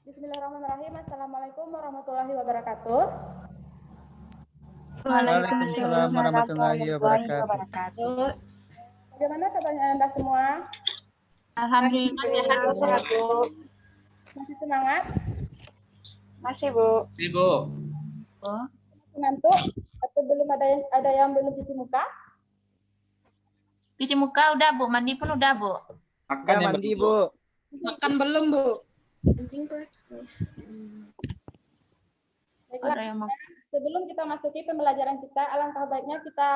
Bismillahirrahmanirrahim. Assalamualaikum warahmatullahi wabarakatuh. Waalaikumsalam warahmatullahi wabarakatuh. Bagaimana kabarnya Anda semua? Alhamdulillah sehat, Bu. Masih semangat? Masih, Bu. Ibu. Ngantuk? Atau belum ada yang belum cuci muka? Cuci muka udah, Bu. Mandi pun udah, Bu. Makan Ya, mandi, Bu. Makan belum, Bu? Baiklah, Ada yang mau. sebelum kita masuki pembelajaran kita, alangkah baiknya kita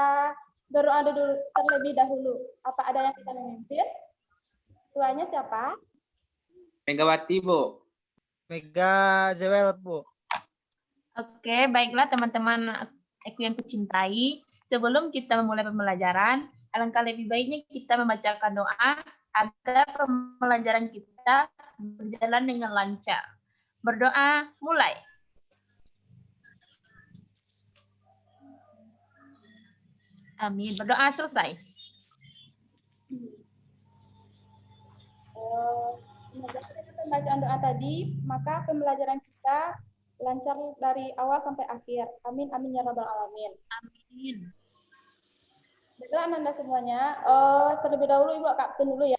berdoa dulu terlebih dahulu. Apa ada yang kita memimpin? Tuanya siapa? Megawati, Bu. Mega Zewel, Bu. Oke, baiklah teman-teman aku yang kucintai. Sebelum kita memulai pembelajaran, alangkah lebih baiknya kita membacakan doa agar pembelajaran kita berjalan dengan lancar. Berdoa, mulai. Amin. Berdoa selesai. Semoga kita pembacaan doa tadi, maka pembelajaran kita lancar dari awal sampai akhir. Amin, amin ya rabbal alamin. Amin. Baiklah Anda semuanya, terlebih dahulu Ibu absen dulu ya.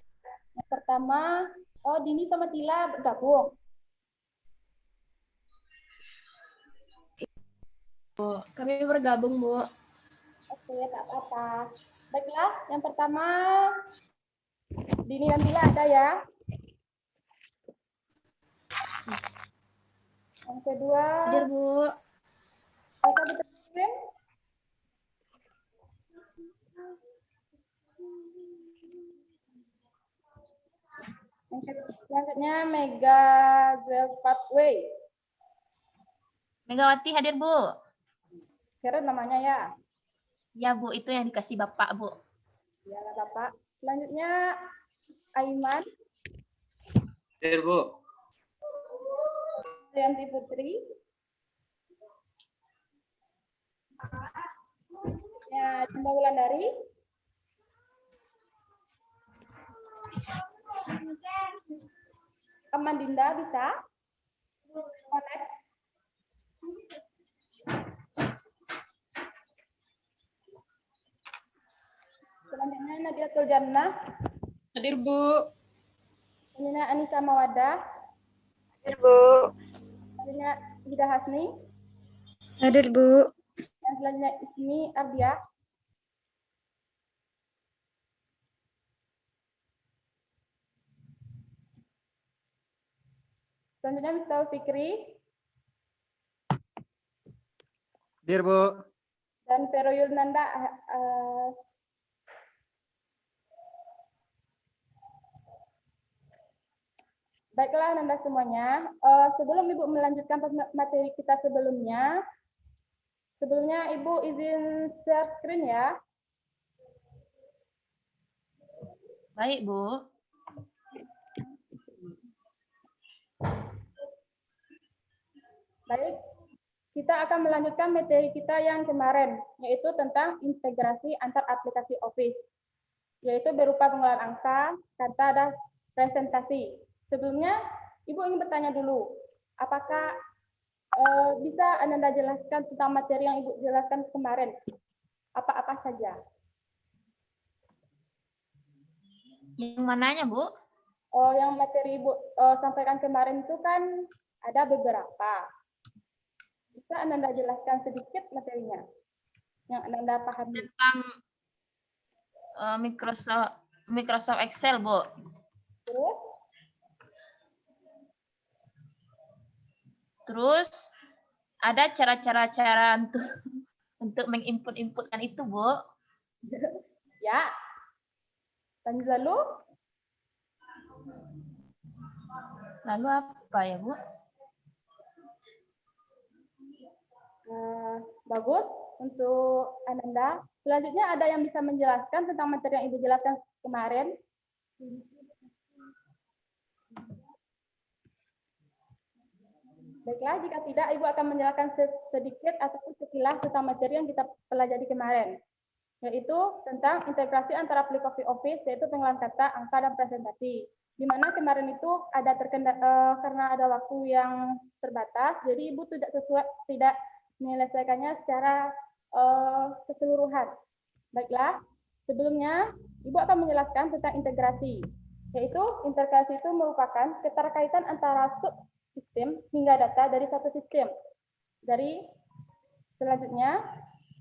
Yang pertama, Dini sama Tila bergabung. Kami bergabung, Bu. Oke, tak apa-apa. Baiklah, yang pertama Dini dan Tila ada ya. Yang kedua, Hadir, Bu. Elsa Bitrin. Yang selanjutnya Mega Zuel Pathway. Megawati hadir, Bu. Keren namanya ya. Ya, Bu. Itu yang dikasih Bapak, Bu. Ya, Bapak. Selanjutnya Aiman, Hadir, Bu. Rianti Putri. Ya, Cinta Wulandari. Amandinda bisa? Connect. Selanjutnya Nadiatul Jannah. Hadir, Bu. Selanjutnya Anissa Mawadah. Hadir, Bu. Selanjutnya Ida Hasni. Hadir, Bu. Dan selanjutnya Ismi Ardia. Selanjutnya Miftahul Fikri Hadir, Bu. dan Vero Yulnanda. Baiklah Anda semuanya, sebelum Ibu melanjutkan materi kita sebelumnya Ibu izin share screen ya. Baik, Bu. Baik, kita akan melanjutkan materi kita yang kemarin, yaitu tentang integrasi antar aplikasi Office, yaitu berupa pengolahan angka, kata, dan presentasi. Sebelumnya, Ibu ingin bertanya dulu, apakah bisa Anda jelaskan tentang materi yang Ibu jelaskan kemarin? Apa-apa saja? Yang mananya, Bu? Yang materi Ibu sampaikan kemarin itu kan ada beberapa. Bisa Anda jelaskan sedikit materinya yang Anda pahami? Tentang Microsoft Excel, Bu. Terus ada cara-cara untuk menginput-inputkan itu, Bu. Ya. Lanjut lalu? Lalu apa ya, Bu? Bagus untuk Ananda. Selanjutnya ada yang bisa menjelaskan tentang materi yang Ibu jelaskan kemarin? Baiklah, jika tidak, Ibu akan menjelaskan sedikit ataupun sekilas tentang materi yang kita pelajari kemarin, yaitu tentang integrasi antara aplikasi Office, yaitu pengolahan kata, angka, dan presentasi. di mana kemarin itu ada karena ada waktu yang terbatas, jadi Ibu tidak menyelesaikannya secara keseluruhan. Baiklah, sebelumnya Ibu akan menjelaskan tentang integrasi, yaitu integrasi itu merupakan keterkaitan antara subsistem hingga data dari satu sistem. Dari selanjutnya,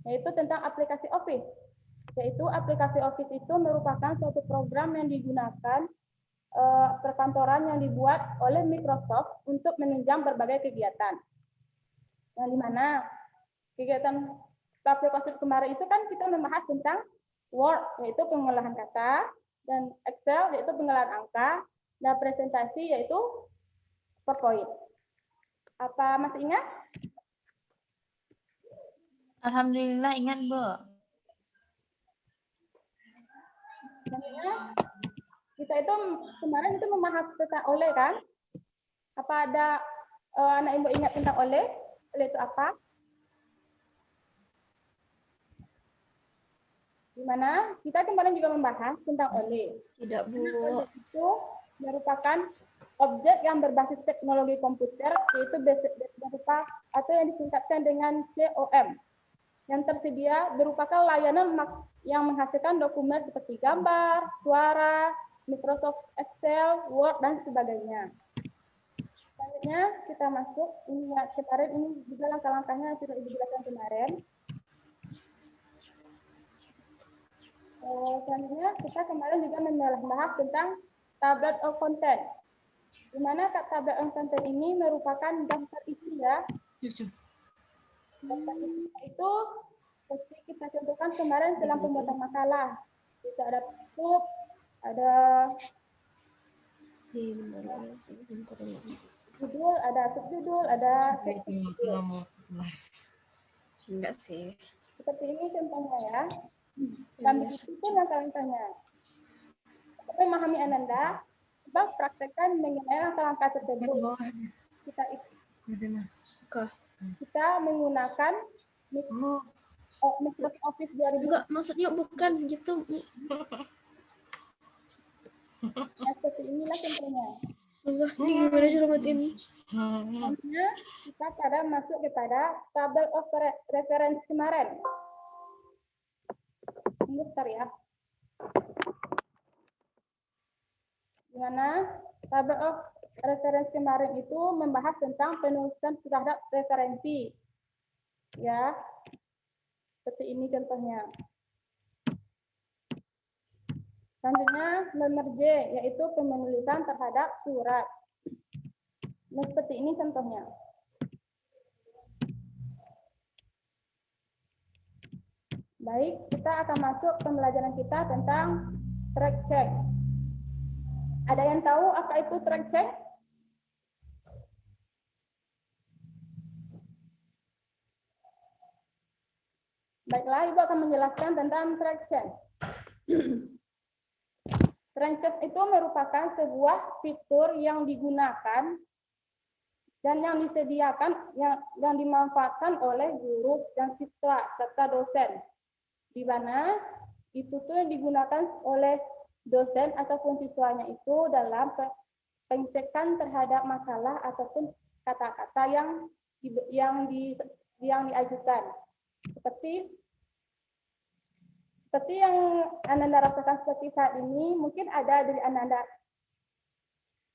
yaitu tentang aplikasi Office. Yaitu aplikasi Office itu merupakan suatu program yang digunakan perkantoran yang dibuat oleh Microsoft untuk menunjang berbagai kegiatan. Yang dimana kegiatan aplikasi kemarin itu kan kita membahas tentang Word, yaitu pengolahan kata, dan Excel, yaitu pengolahan angka, dan presentasi, yaitu PowerPoint. Apa masih ingat? Alhamdulillah ingat, Bu. Selanjutnya, kita itu kemarin itu membahas tentang oleh kan? Apa ada anak ibu ingat tentang oleh? Oleh itu apa? Di mana kita kemarin juga membahas tentang oleh. Tidak, Bu. Oleh itu merupakan objek yang berbasis teknologi komputer, yaitu berupa atau yang disingkatkan dengan COM, yang tersedia merupakan layanan yang menghasilkan dokumen seperti gambar, suara, Microsoft Excel, Word, dan sebagainya. Selanjutnya kita masuk, ini kemarin ini juga langkah-langkahnya sudah Ibu jelaskan kemarin. Selanjutnya kita kemarin juga membahas tentang tablet of content, di mana tablet of content ini merupakan daftar isi ya. Daftar isi itu seperti kita contohkan kemarin dalam pembuatan makalah. Itu ada sub, ada judul, ada subjudul, ada Enggak sih. seperti ini contohnya ya. Dan begitu pun langkah-langkahnya. Untuk memahami Ananda, coba praktekkan mengenai langkah-langkah tersebut. Kita menggunakan Microsoft Office 2000. Enggak, maksudnya bukan gitu. Nah, seperti inilah contohnya. Allah, ini gimana cara matiin? Selanjutnya kita masuk kepada table of reference kemarin. Tunggu bentar ya. Dimana table of reference kemarin itu membahas tentang penulisan terhadap referensi. Ya, seperti ini contohnya. Selanjutnya nomor J, yaitu penulisan terhadap surat. Nah, seperti ini contohnya. Baik, kita akan masuk pembelajaran kita tentang track check. Ada yang tahu apa itu track check? Baiklah, Ibu akan menjelaskan tentang track check. Track check itu merupakan sebuah fitur yang digunakan dan yang disediakan yang dimanfaatkan oleh guru dan siswa serta dosen, di mana itu tuh digunakan oleh dosen ataupun siswanya itu dalam pengecekan terhadap makalah ataupun kata-kata yang diajukan. Seperti yang Ananda rasakan seperti saat ini, mungkin ada dari Ananda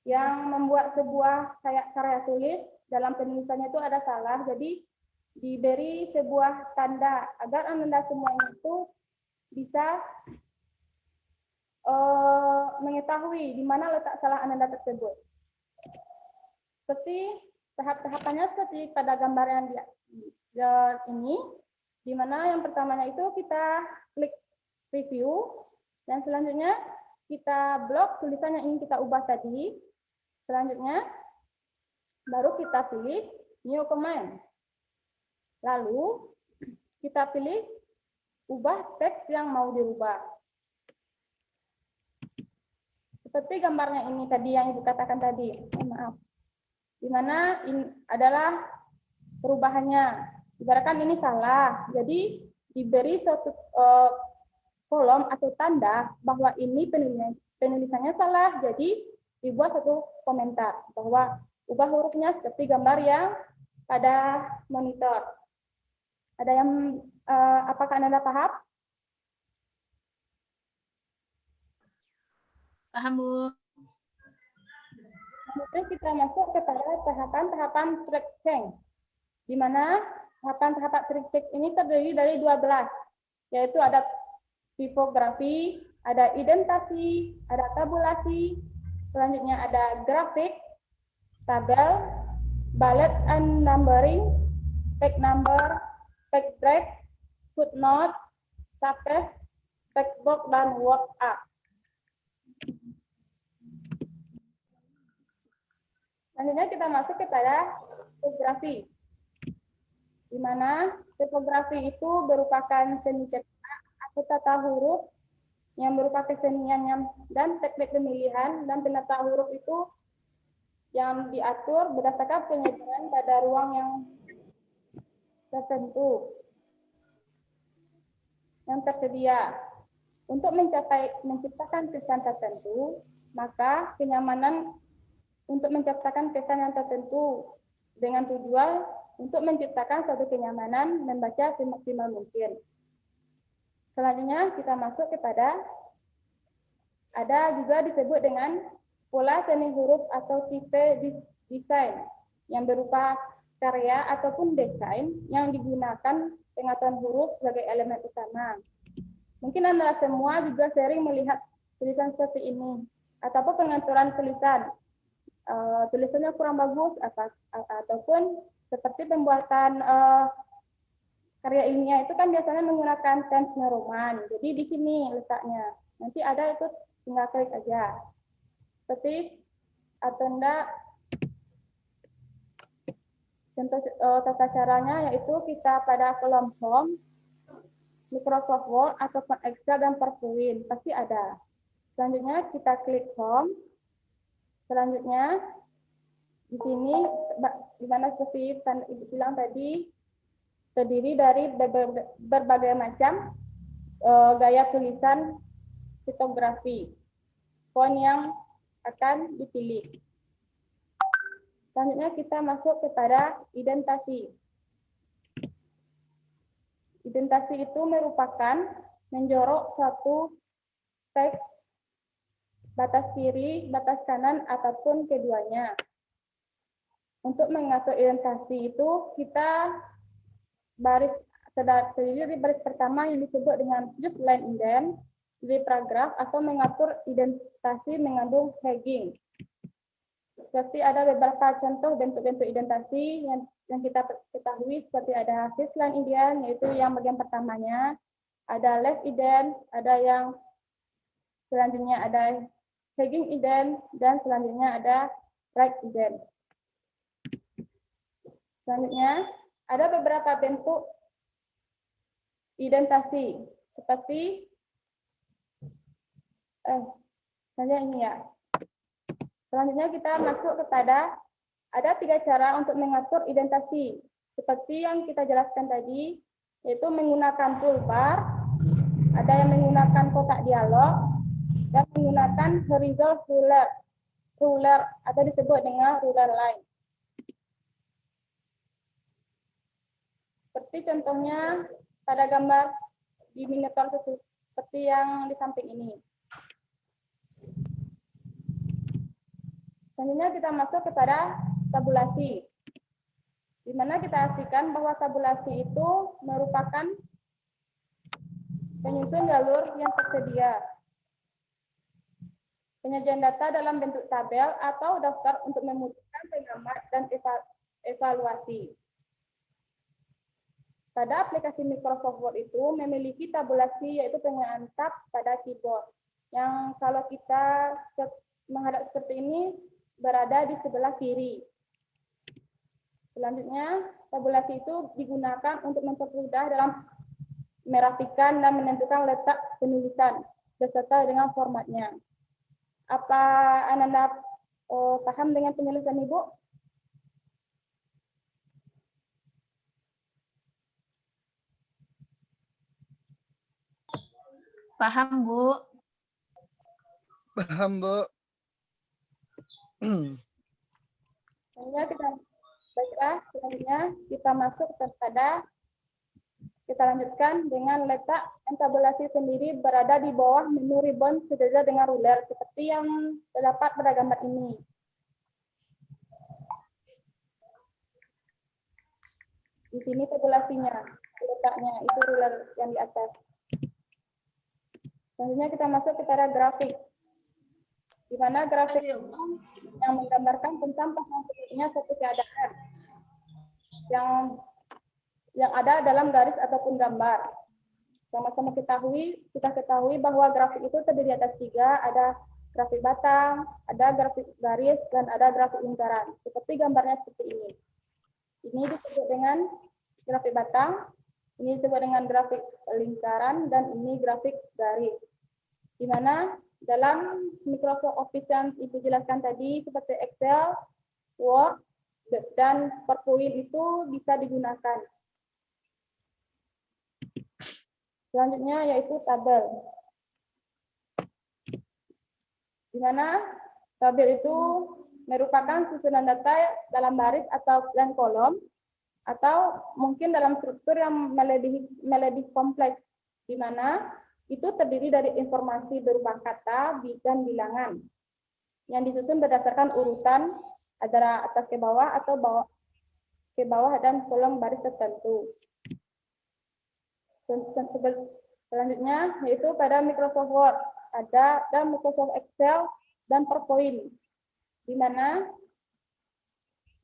yang membuat sebuah karya tulis, dalam penulisannya itu ada salah, jadi diberi sebuah tanda agar Ananda semuanya itu bisa mengetahui di mana letak salah Ananda tersebut. Seperti tahap-tahapannya seperti pada gambar yang ini, di mana yang pertamanya itu kita klik review, dan selanjutnya kita blok tulisan yang ingin kita ubah tadi. Selanjutnya baru kita pilih new command. Lalu kita pilih ubah teks yang mau dirubah. Seperti gambarnya ini tadi yang Ibu katakan tadi. Maaf. Di mana ini adalah perubahannya. Ibaratkan ini salah. Jadi diberi suatu kolom atau tanda bahwa ini penulisannya salah. Jadi dibuat satu komentar bahwa ubah hurufnya seperti gambar yang pada monitor. Ada yang apakah Anda paham? Paham, Bu? Kemudian kita masuk kepada tahapan-tahapan track change, di mana tahapan-tahapan track change ini terdiri dari 12, yaitu ada tipografi, ada identasi, ada tabulasi, selanjutnya ada grafik, tabel, bullet and numbering, page number, page break, footnote, subtext, text box, dan word art. Selanjutnya kita masuk kepada tipografi, di mana tipografi itu merupakan seni cetak atau tata huruf yang berupa kesenian dan teknik pemilihan dan penata huruf itu yang diatur berdasarkan penyajian pada ruang yang tertentu yang tersedia. Untuk menciptakan kesan tertentu, maka kenyamanan untuk menciptakan kesan yang tertentu dengan tujuan untuk menciptakan suatu kenyamanan membaca semaksimal mungkin. Selanjutnya kita masuk kepada ada juga disebut dengan pola seni huruf atau tipe desain yang berupa karya ataupun desain yang digunakan pengaturan huruf sebagai elemen utama. Mungkin Anda semua juga sering melihat tulisan seperti ini ataupun pengaturan tulisan. Tulisannya kurang bagus ataupun seperti pembuatan karya ilmiah itu kan biasanya menggunakan Times New Roman. Jadi di sini letaknya. Nanti ada itu tinggal klik aja. Seperti atau enggak contoh tata caranya yaitu kita pada kolom home, Microsoft Word ataupun Excel dan PowerPoint pasti ada. Selanjutnya kita klik home. Selanjutnya di sini di mana seperti Ibu bilang tadi terdiri dari berbagai macam gaya tulisan tipografi, font yang akan dipilih. Selanjutnya kita masuk kepada identasi. Identasi itu merupakan menjorok suatu teks batas kiri, batas kanan, ataupun keduanya. Untuk mengatur identasi itu kita terdiri dari baris pertama yang disebut dengan use line indent, di paragraf atau mengatur identasi mengandung tagging. Seperti ada beberapa contoh bentuk-bentuk identasi yang kita ketahui seperti ada use line indent yaitu yang bagian pertamanya, ada left indent, ada yang selanjutnya ada tagging indent dan selanjutnya ada right indent. Selanjutnya ada beberapa bentuk identasi seperti ini ya. Selanjutnya kita masuk kepada ada 3 cara untuk mengatur identasi seperti yang kita jelaskan tadi, yaitu menggunakan toolbar, ada yang menggunakan kotak dialog, dan menggunakan horizontal ruler atau disebut dengan ruler line. Seperti contohnya pada gambar di monitor seperti yang di samping ini. Selanjutnya kita masuk kepada tabulasi, di mana kita artikan bahwa tabulasi itu merupakan penyusun jalur yang tersedia, penyajian data dalam bentuk tabel atau daftar untuk memutuskan pengamat dan evaluasi. Pada aplikasi Microsoft Word itu memiliki tabulasi yaitu penyajian tab pada keyboard, yang kalau kita menghadap seperti ini berada di sebelah kiri. Selanjutnya, tabulasi itu digunakan untuk mempermudah dalam merapikan dan menentukan letak penulisan beserta dengan formatnya. Apa Anda paham dengan penjelasan Ibu? Paham, Bu. Paham, Bu. Selanjutnya selanjutnya kita masuk kepada kita lanjutkan dengan letak entabulasi sendiri berada di bawah menu ribbon sejajar dengan ruler seperti yang terdapat pada gambar ini. Di sini tabulasinya, letaknya itu ruler yang di atas. Selanjutnya kita masuk kepada grafik, di mana grafik yang menggambarkan tentang pengaruhnya suatu keadaan yang ada dalam garis ataupun gambar. Sama-sama kita ketahui bahwa grafik itu terdiri atas 3, ada grafik batang, ada grafik garis, dan ada grafik lingkaran. Seperti gambarnya seperti ini. Ini disebut dengan grafik batang, ini disebut dengan grafik lingkaran, dan ini grafik garis. Di mana dalam Microsoft Office yang Ibu jelaskan tadi, seperti Excel, Word, dan PowerPoint itu bisa digunakan. Selanjutnya yaitu tabel. Di mana tabel itu merupakan susunan data dalam baris atau dan kolom, atau mungkin dalam struktur yang melebihi kompleks, di mana itu terdiri dari informasi berupa kata dan bilangan yang disusun berdasarkan urutan antara atas ke bawah atau bawah ke bawah dan kolom baris tertentu. Selanjutnya yaitu pada Microsoft Word ada dan Microsoft Excel dan PowerPoint, di mana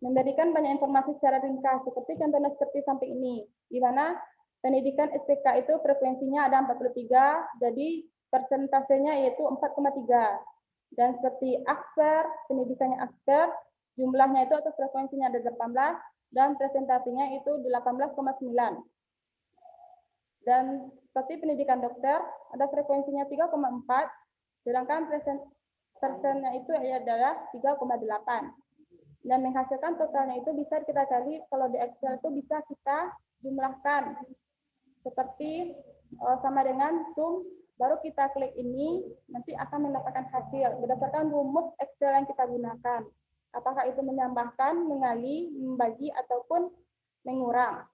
memberikan banyak informasi secara ringkas seperti contohnya seperti samping ini, di mana pendidikan SPK itu frekuensinya ada 43, jadi persentasenya yaitu 4,3. Dan seperti Aksper, pendidikannya Aksper, jumlahnya itu atau frekuensinya ada 18 dan presentasinya itu 18,9. Dan seperti pendidikan dokter, ada frekuensinya 3,4, sedangkan persennya itu adalah 3,8. Dan menghasilkan totalnya itu bisa kita cari, kalau di Excel itu bisa kita jumlahkan. Seperti sama dengan sum, baru kita klik ini, nanti akan mendapatkan hasil berdasarkan rumus Excel yang kita gunakan. Apakah itu menambahkan, mengali, membagi, ataupun mengurang.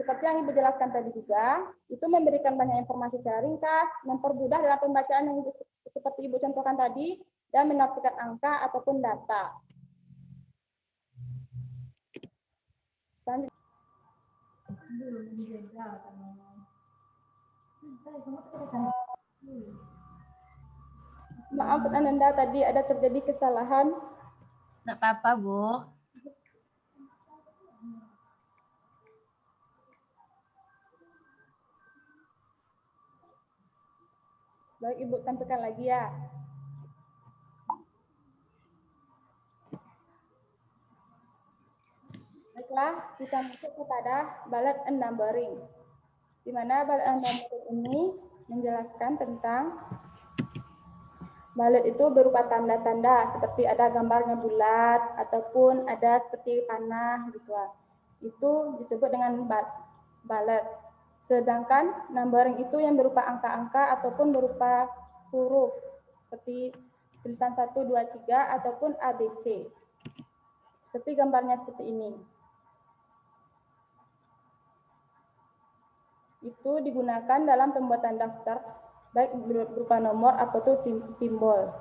Seperti yang Ibu jelaskan tadi juga, itu memberikan banyak informasi secara ringkas, mempermudah dalam pembacaan yang seperti Ibu contohkan tadi, dan menafsirkan angka ataupun data. Selanjutnya. Maaf Ananda, tadi ada terjadi kesalahan. Nggak apa-apa, Bu. Baik, Ibu tampilkan lagi ya. Baiklah, kita masuk kepada bullet and numbering. Di mana bullet and numbering ini menjelaskan tentang bullet itu berupa tanda-tanda seperti ada gambarnya bulat ataupun ada seperti panah gitu. Itu disebut dengan bullet. Sedangkan numbering itu yang berupa angka-angka ataupun berupa huruf seperti tulisan 1, 2, 3 ataupun ABC. Seperti gambarnya seperti ini. Itu digunakan dalam pembuatan daftar baik berupa nomor atau simbol.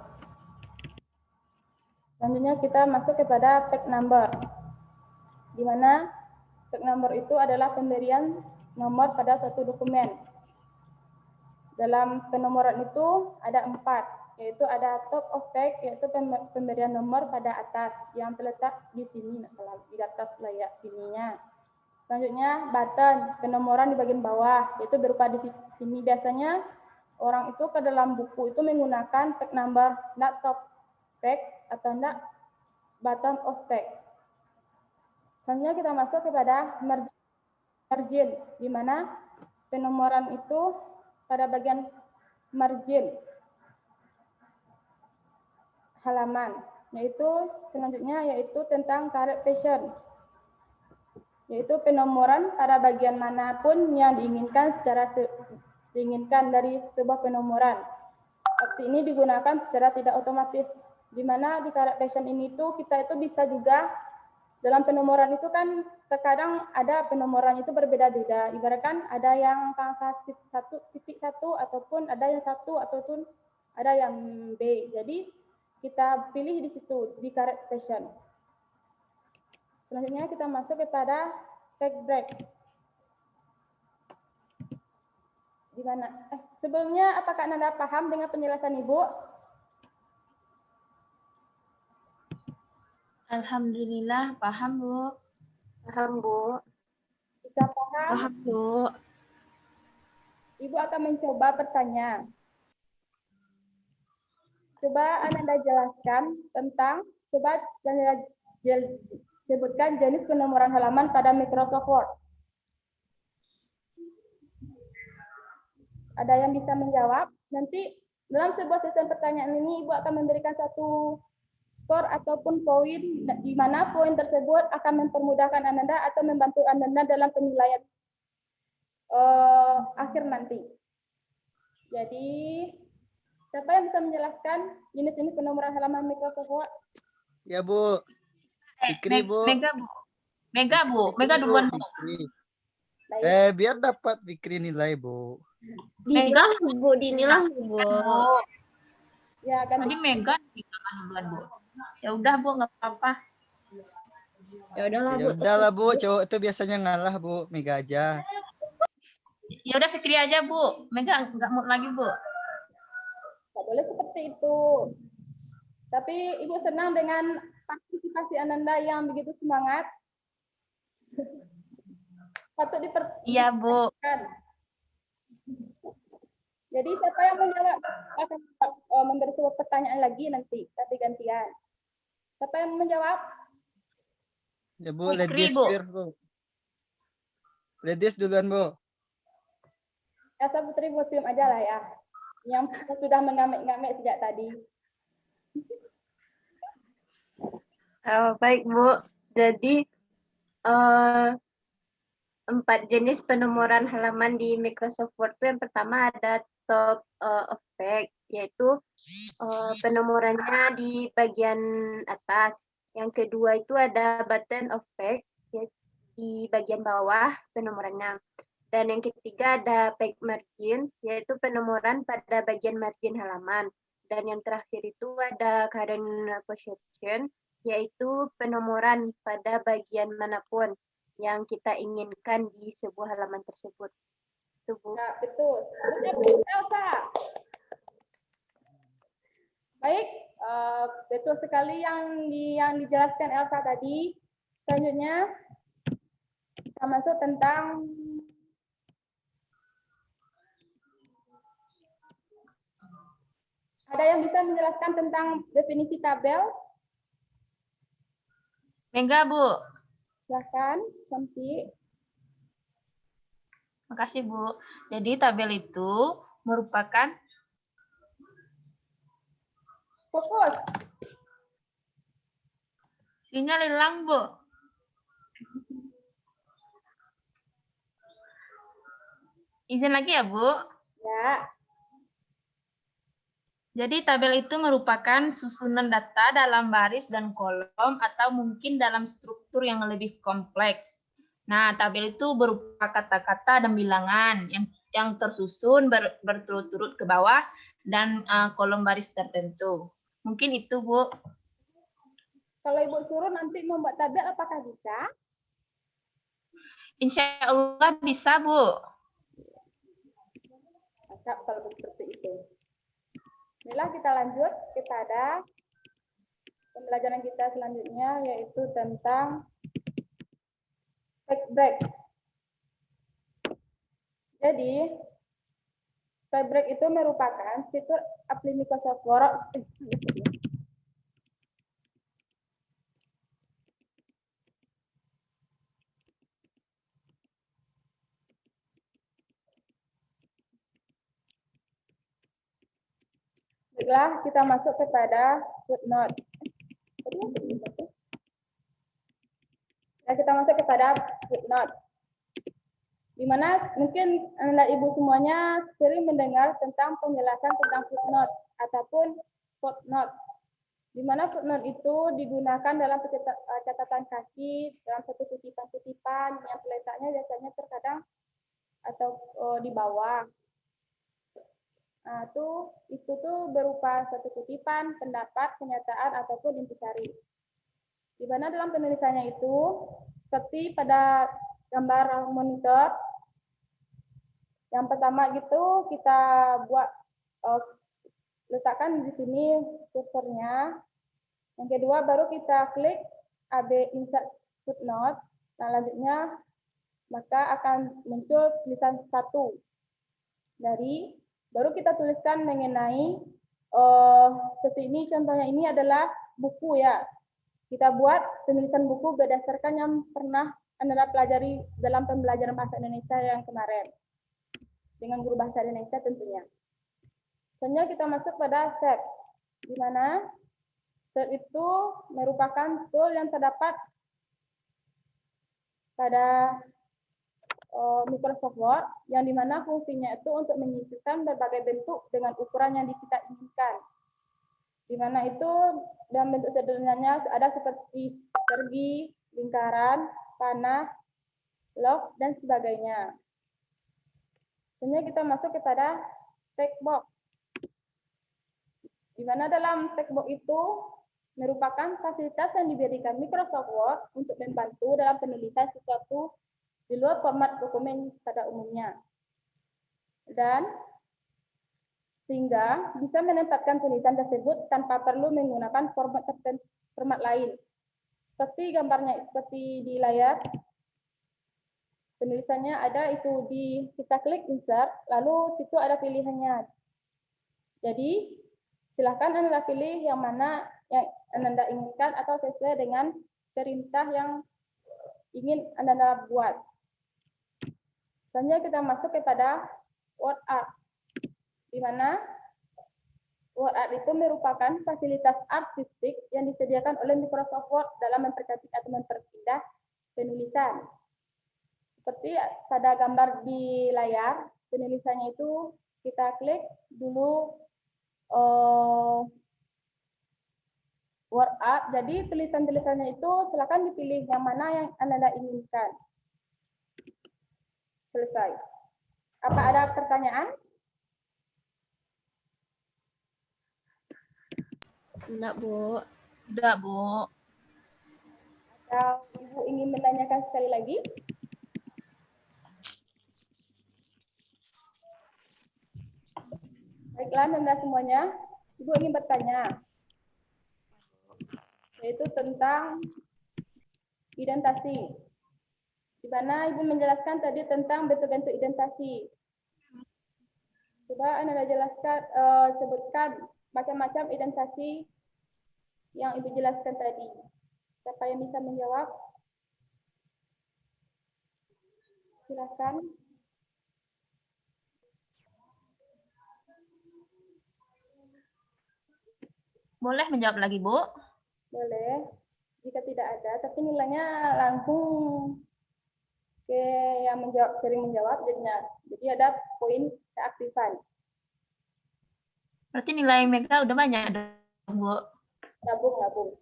Selanjutnya kita masuk kepada page number. Di mana page number itu adalah pemberian nomor pada suatu dokumen. Dalam penomoran itu ada 4, yaitu ada top of page, yaitu pemberian nomor pada atas yang terletak di sini, di atas layar sininya. Selanjutnya button, penomoran di bagian bawah, yaitu berupa di sini. Biasanya orang itu ke dalam buku itu menggunakan page number, not top page atau not bottom of page. Selanjutnya kita masuk kepada margin, di mana penomoran itu pada bagian margin halaman, yaitu selanjutnya yaitu tentang correct passion, yaitu penomoran pada bagian manapun yang diinginkan diinginkan dari sebuah penomoran. opsi ini digunakan secara tidak otomatis, di mana di Karet Passion ini tuh kita itu bisa juga dalam penomoran itu kan terkadang ada penomoran itu berbeda-beda. Ibaratkan ada yang angka 1.1 ataupun ada yang 1 ataupun ada yang B. Jadi kita pilih di situ di Karet Passion. Selanjutnya kita masuk kepada Fact Break. Di mana? Sebelumnya apakah Anda paham dengan penjelasan Ibu? Alhamdulillah, paham, Bu. Paham, Bu. Jika paham, Paham, Bu. Ibu akan mencoba bertanya. Coba Anda jelaskan tentang, coba sebutkan jenis penomoran halaman pada Microsoft Word. Ada yang bisa menjawab? Nanti dalam sebuah sesi pertanyaan ini, Ibu akan memberikan satu skor ataupun poin, di mana poin tersebut akan mempermudahkan Anda atau membantu Anda dalam penilaian akhir nanti. Jadi, siapa yang bisa menjelaskan jenis-jenis penomoran halaman Microsoft Word? Ya, Bu. Fikri, Bu. Mega, Bu. Mega, Bu. Mega duluan, Bu. Fikri. Baik. Biar dapat Fikri nilai, Bu. Dinilah, Bu. Dinilah, Bu. Bu. Ya, kan. Tadi Mega dikatakan duluan, Bu. Ya udah, Bu, nggak apa-apa. Ya udahlah, Ya Bu. udahlah, Bu. Cowok itu biasanya ngalah, Bu. Mega aja. Ya udah Fikri aja, Bu. Mega nggak mau lagi, Bu. Nggak boleh seperti itu. Tapi Ibu senang dengan partisipasi Anda yang begitu semangat. Patut Iya, Bu. Jadi siapa yang menjawab akan memberi sebuah pertanyaan lagi nanti, tapi gantian. Siapa yang menjawab? Ya, Bu. Fikri, Ladies Bu. first, Bu. Ladies duluan, Bu. Elsa Putri Museum aja lah ya. Yang sudah mengamek-ngamek sejak tadi. Baik, Bu. Jadi, 4 jenis penomoran halaman di Microsoft Word itu yang pertama ada top effect, yaitu penomorannya di bagian atas. Yang kedua itu ada button effect, di bagian bawah penomorannya. Dan yang ketiga ada page margins, yaitu penomoran pada bagian margin halaman. Dan yang terakhir itu ada current position, yaitu penomoran pada bagian manapun yang kita inginkan di sebuah halaman tersebut. Itu, Bu. Nah, betul. Elsa. Baik, betul sekali yang dijelaskan Elsa tadi. Selanjutnya kita masuk tentang ada yang bisa menjelaskan tentang definisi tabel? Mega, Bu. Silakan, Santi. Makasih, Bu. Jadi tabel itu merupakan Fokus. sinyal hilang, Bu. Izin lagi ya, Bu. Ya, Jadi tabel itu merupakan susunan data dalam baris dan kolom atau mungkin dalam struktur yang lebih kompleks. Nah, tabel itu berupa kata-kata dan bilangan yang tersusun berturut-turut ke bawah dan kolom baris tertentu. Mungkin itu, Bu. kalau Ibu suruh nanti membuat tabel apakah bisa? Insya Allah bisa, Bu. Mantap kalau seperti itu. Inilah kita lanjut kepada pembelajaran kita selanjutnya, yaitu tentang fact break. Jadi, fact break itu merupakan fitur aplikasi Microsoft Word. Baiklah, kita masuk kepada footnote. Ya, kita masuk kepada footnote. Di mana mungkin Anda Ibu semuanya sering mendengar tentang penjelasan tentang footnote. ataupun footnote. Di mana footnote itu digunakan dalam catatan kaki, dalam satu kutipan-kutipan yang letaknya biasanya terkadang atau di bawah. Nah, itu tuh berupa satu kutipan, pendapat, kenyataan, ataupun intisari. Di mana dalam penulisannya itu, seperti pada gambar monitor, yang pertama gitu kita buat letakkan di sini kursornya. Yang kedua baru kita klik AB insert footnote. Nah, selanjutnya maka akan muncul tulisan satu. Baru kita tuliskan mengenai seperti ini, contohnya ini adalah buku ya. Kita buat penulisan buku berdasarkan yang pernah Anda pelajari dalam pembelajaran bahasa Indonesia yang kemarin. Dengan guru bahasa Indonesia tentunya. Selanjutnya kita masuk pada save, di mana save itu merupakan tool yang terdapat pada Microsoft Word, yang dimana fungsinya itu untuk menyisipkan berbagai bentuk dengan ukuran yang kita inginkan. Di mana itu dalam bentuk sederhananya ada seperti persegi, lingkaran, panah, log, dan sebagainya. Selanjutnya kita masuk kepada text box. Di mana dalam text box itu merupakan fasilitas yang diberikan Microsoft Word untuk membantu dalam penulisan sesuatu di luar format dokumen pada umumnya. Dan sehingga bisa menempatkan tulisan tersebut tanpa perlu menggunakan format lain. Seperti gambarnya seperti di layar, penulisannya ada itu kita klik insert, lalu situ ada pilihannya. Jadi silahkan Anda pilih yang mana yang Anda inginkan atau sesuai dengan perintah yang ingin Anda buat. Selanjutnya kita masuk kepada Word Art, di mana Word Art itu merupakan fasilitas artistik yang disediakan oleh Microsoft Word dalam mempercantik atau memperpindah penulisan. Seperti pada gambar di layar, penulisannya itu kita klik dulu Word Art. Jadi tulisan-tulisannya itu silakan dipilih yang mana yang Anda inginkan. Selesai. Apa ada pertanyaan? Enggak, Bu. Udah, Bu. Atau Ibu ingin menanyakan sekali lagi? Baiklah, Anda semuanya. Ibu ingin bertanya. Yaitu tentang identasi. Di mana Ibu menjelaskan tadi tentang bentuk-bentuk identasi. Coba Anda jelaskan, sebutkan macam-macam identasi yang Ibu jelaskan tadi. Siapa yang bisa menjawab? Silakan. Boleh menjawab lagi, Bu? Boleh. Jika tidak ada, tapi nilainya langsung ke yang menjawab, sering menjawab jadinya. Jadi ada poin keaktifan. Berarti nilai Mega udah banyak dong, Bu. Gabung.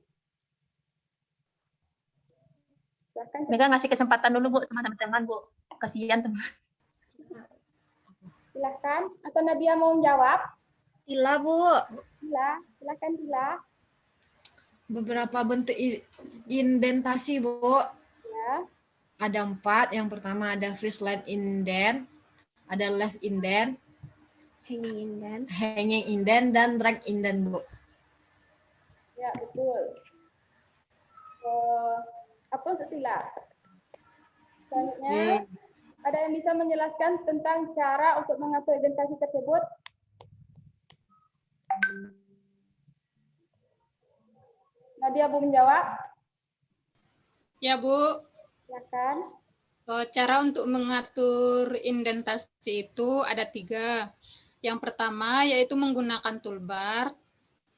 Silahkan. Mega ngasih kesempatan dulu, Bu, sama teman-teman, Bu. Kasihan teman. Silahkan. Atau Nadia mau menjawab? Tila, Bu. Silahkan Dila. Beberapa bentuk indentasi, Bu. Ya. Ada 4. Yang pertama ada freehand indent, ada left indent, hanging indent, dan drag indent, Bu. Ya, betul. Apa untuk Sila? Selanjutnya, ada yang bisa menjelaskan tentang cara untuk mengatur identasi tersebut? Nadia mau menjawab? Ya, Bu. Silakan. Cara untuk mengatur indentasi itu ada 3. Yang pertama yaitu menggunakan toolbar.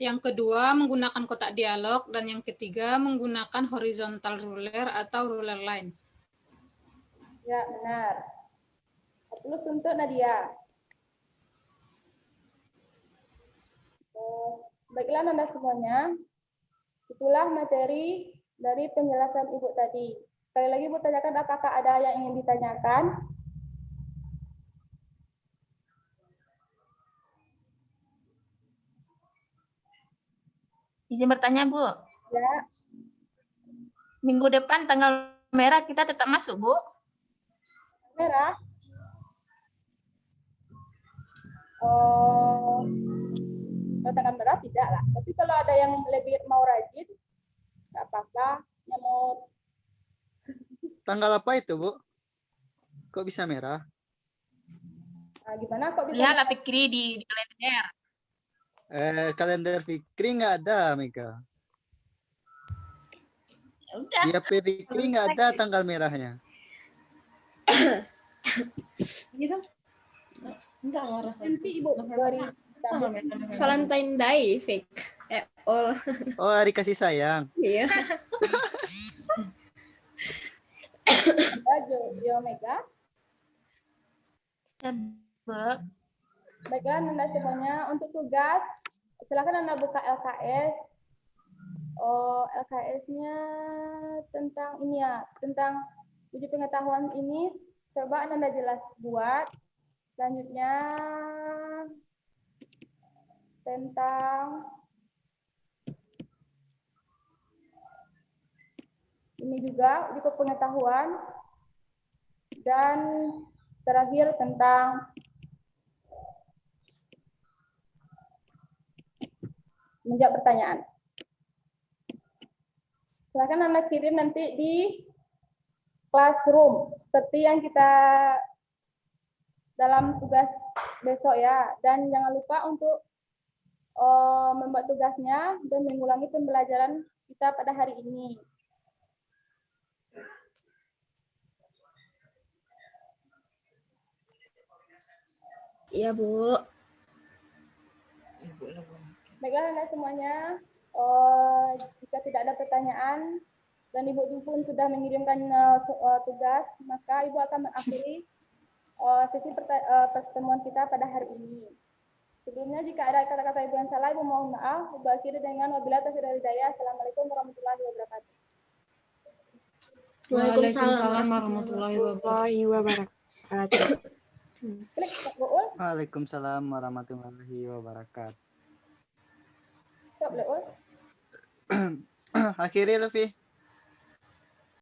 Yang kedua menggunakan kotak dialog. Dan yang ketiga menggunakan horizontal ruler atau ruler line. Ya, benar. Terus untuk Nadia. Baiklah Anda semuanya, itulah materi dari penjelasan Ibu tadi. Sekali lagi Ibu tanyakan apakah ada yang ingin ditanyakan? Izin bertanya, Bu. Ya, Minggu depan tanggal merah kita tetap masuk, Bu? merah. Oh, kalau tanggal merah tidak lah. Tapi kalau ada yang lebih mau rajin, nggak apa-apa. Yang mau Tanggal apa itu, Bu? Kok bisa merah? gimana kok bisa? Lihatlah Fikri di kalender. Kalender Fikri nggak ada, Mega. Ya udah. Di HP Fikri nggak ada tanggal merahnya. Gitu. Enggak lah rasanya. Nanti Ibu beri Valentine Day fake. All. Oh, hari kasih sayang. Iya. Jo Mega. Ya, Bu. Baiklah Anda semuanya, untuk tugas silakan Anda buka LKS. LKS-nya tentang ini ya, tentang uji pengetahuan ini coba Anda jelas buat. Selanjutnya tentang ini juga uji pengetahuan, dan terakhir tentang menjawab pertanyaan. Silakan Anda kirim nanti di classroom seperti yang kita dalam tugas besok ya. Dan jangan lupa untuk membuat tugasnya dan mengulangi pembelajaran kita pada hari ini. Iya, Bu. Baiklah Anda semuanya, jika tidak ada pertanyaan dan Ibu pun sudah mengirimkan tugas, maka Ibu akan mengakhiri sesi pertemuan kita pada hari ini. Sebelumnya jika ada kata-kata Ibu yang salah, Ibu mohon maaf. Ibu akhiri dengan wabillahi taufiq wal hidayah. Assalamualaikum warahmatullahi wabarakatuh. Waalaikumsalam warahmatullahi wabarakatuh. Klik Pak Buul. Waalaikumsalam warahmatullahi wabarakatuh. Stop, Buul. Akhiri, Luffy.